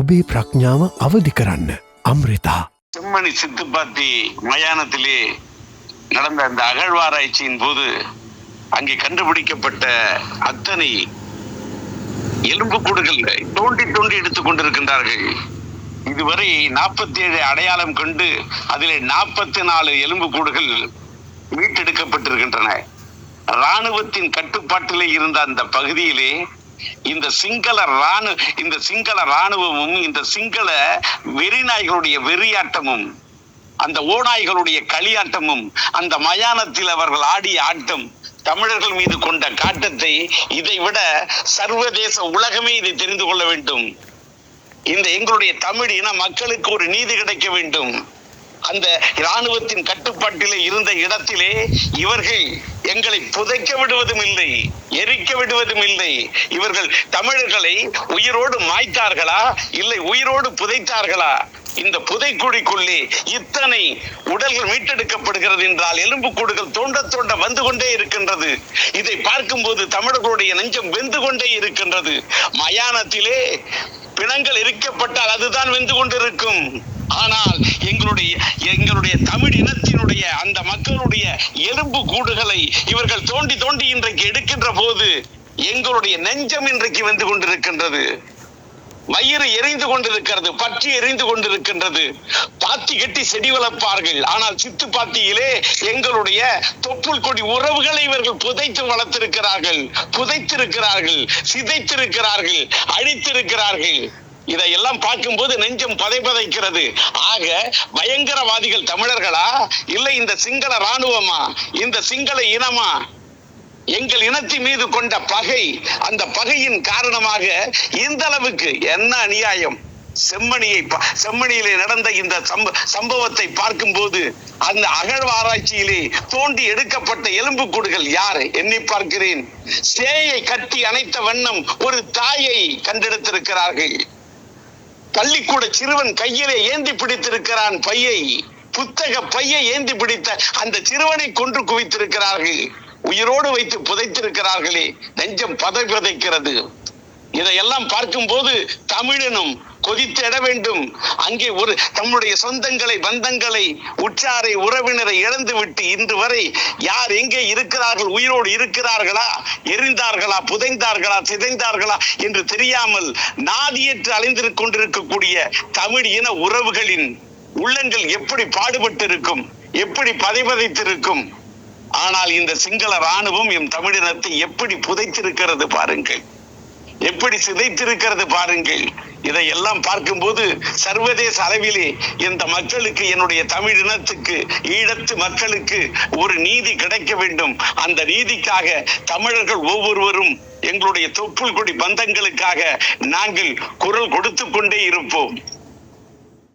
ඔබේ ප්‍රඥාව අවදි කරන්න. අමෘතා. செம்மணி சித்துப்பாத்தி மயானத்திலே நடந்த அந்த அகழ்வாராய்ச்சியின் போது அங்கே கண்டுபிடிக்கப்பட்ட அத்தனை எலும்புக்கூடுகள் தோண்டி தோண்டி எடுத்துக் கொண்டிருக்கின்றார்கள். இதுவரை 47 அடையாளம் கண்டு அதிலே 44 எலும்புக்கூடுகள் மீட்டெடுக்கப்பட்டிருக்கின்றன. இராணுவத்தின் கட்டுப்பாட்டிலே இருந்த அந்த பகுதியிலே இந்த சிங்கள இராணுவமும் இந்த சிங்கள வெறிநாய்களுடைய வெறியாட்டமும் அந்த ஓநாய்களுடைய களியாட்டமும் அந்த மயானத்தில் அவர்கள் ஆடிய ஆட்டம் தமிழர்கள் மீது கொண்ட காட்டத்தை இதை விட சர்வதேச உலகமே இதை தெரிந்து கொள்ள வேண்டும். இந்த எங்களுடைய தமிழ் இன மக்களுக்கு ஒரு நீதி கிடைக்க வேண்டும். அந்த இராணுவத்தின் கட்டுப்பாட்டிலே இருந்த இடத்திலே இவர்கள் எங்களை புதைக்க விடுவதும் இல்லை, எரிக்க விடுவதும் இல்லை. இவர்கள் தமிழர்களை உயிரோடு மாய்த்தார்களா இல்லை உயிரோடு புதைத்தார்களா? இந்த புதைக்குழிக்குள்ளே இத்தனை உடல்கள் மீட்டெடுக்கப்படுகிறது என்றால் எலும்புக்கூடுகள் தோண்ட தோண்ட வந்து கொண்டே இருக்கின்றது. இதை பார்க்கும்போது தமிழர்களுடைய நெஞ்சம் வெந்து கொண்டே இருக்கின்றது. மயானத்திலே பிணங்கள் எரிக்கப்பட்டால் அதுதான் வெந்து கொண்டிருக்கும். ஆனால் எங்களுடைய தமிழ் இனத்தினுடைய அந்த மக்களுடைய எலும்பு கூடுகளை இவர்கள் தோண்டி தோண்டி இன்றைக்கு எடுக்கின்ற போது எங்களுடைய நெஞ்சம் இன்றைக்கு வெந்து கொண்டிருக்கின்றது. வயிறு எரிந்து கொண்டிருக்கிறது, பற்றி எரிந்து கொண்டிருக்கின்றது. பாத்தி கட்டி செடி வளர்ப்பார்கள், ஆனால் சித்து பாத்தியிலே எங்களுடைய தொப்புள் கொடி உறவுகளை இவர்கள் புதைத்து வளர்த்திருக்கிறார்கள், புதைத்திருக்கிறார்கள், சிதைத்திருக்கிறார்கள், அழித்திருக்கிறார்கள். இதையெல்லாம் பார்க்கும்போது நெஞ்சம் பதைக்கிறது. ஆக பயங்கரவாதிகள் தமிழர்களா இல்லை இந்த சிங்கள இராணுவமா, இந்த சிங்கள இனமா? எங்கள் இனத்தின் மீது கொண்ட பகை, அந்த பகையின் காரணமாக இந்த அளவுக்கு என்ன அநியாயம்! செம்மணியிலே நடந்த இந்த சம்பவத்தை பார்க்கும் போது அந்த அகழ்வாராய்ச்சியிலே தோண்டி எடுக்கப்பட்ட எலும்புக்கூடுகள் யாரு எண்ணி பார்க்கிறேன். சேயை கட்டி அணைத்த வண்ணம் ஒரு தாயை கண்டெடுத்திருக்கிறார்கள். பள்ளிக்கூட சிறுவன் கையிலே ஏந்தி பிடித்திருக்கிறான் பையை, புத்தக பையை ஏந்தி பிடித்த அந்த சிறுவனை கொன்று குவித்திருக்கிறார்கள். உயிரோடு வைத்து புதைத்திருக்கிறார்களே, நெஞ்சம் பதைக்கிறது. இதையெல்லாம் பார்க்கும் போது தமிழனும் கொதித்திட வேண்டும். அங்கே ஒரு தம்முடைய சொந்தங்களை, பந்தங்களை, உற்றாரை, உறவினரை இழந்து விட்டு இன்று வரை யார் எங்கே இருக்கிறார்கள், உயிரோடு இருக்கிறார்களா, எரிந்தார்களா, புதைந்தார்களா, சிதைந்தார்களா என்று தெரியாமல் நாதியற்று அலைந்து கொண்டிருக்கக்கூடிய தமிழ் இன உறவுகளின் உள்ளங்கள் எப்படி பாடுபட்டு இருக்கும், எப்படி பதைத்திருக்கும். ஆனால் இந்த சிங்கள இராணுவம் எம் தமிழினத்தை எப்படி புதைத்திருக்கிறது பாருங்கள், எப்படி சிதைத்திருக்கிறது பாருங்கள். இதையெல்லாம் பார்க்கும்போது சர்வதேச அளவிலே இந்த மக்களுக்கு, என்னுடைய தமிழ் இனத்துக்கு, ஈழத்து மக்களுக்கு ஒரு நீதி கிடைக்க வேண்டும். அந்த நீதிக்காக தமிழர்கள் ஒவ்வொருவரும் எங்களுடைய தொப்புள் கொடி பந்தங்களுக்காக நாங்கள் குரல் கொடுத்து கொண்டே இருப்போம்.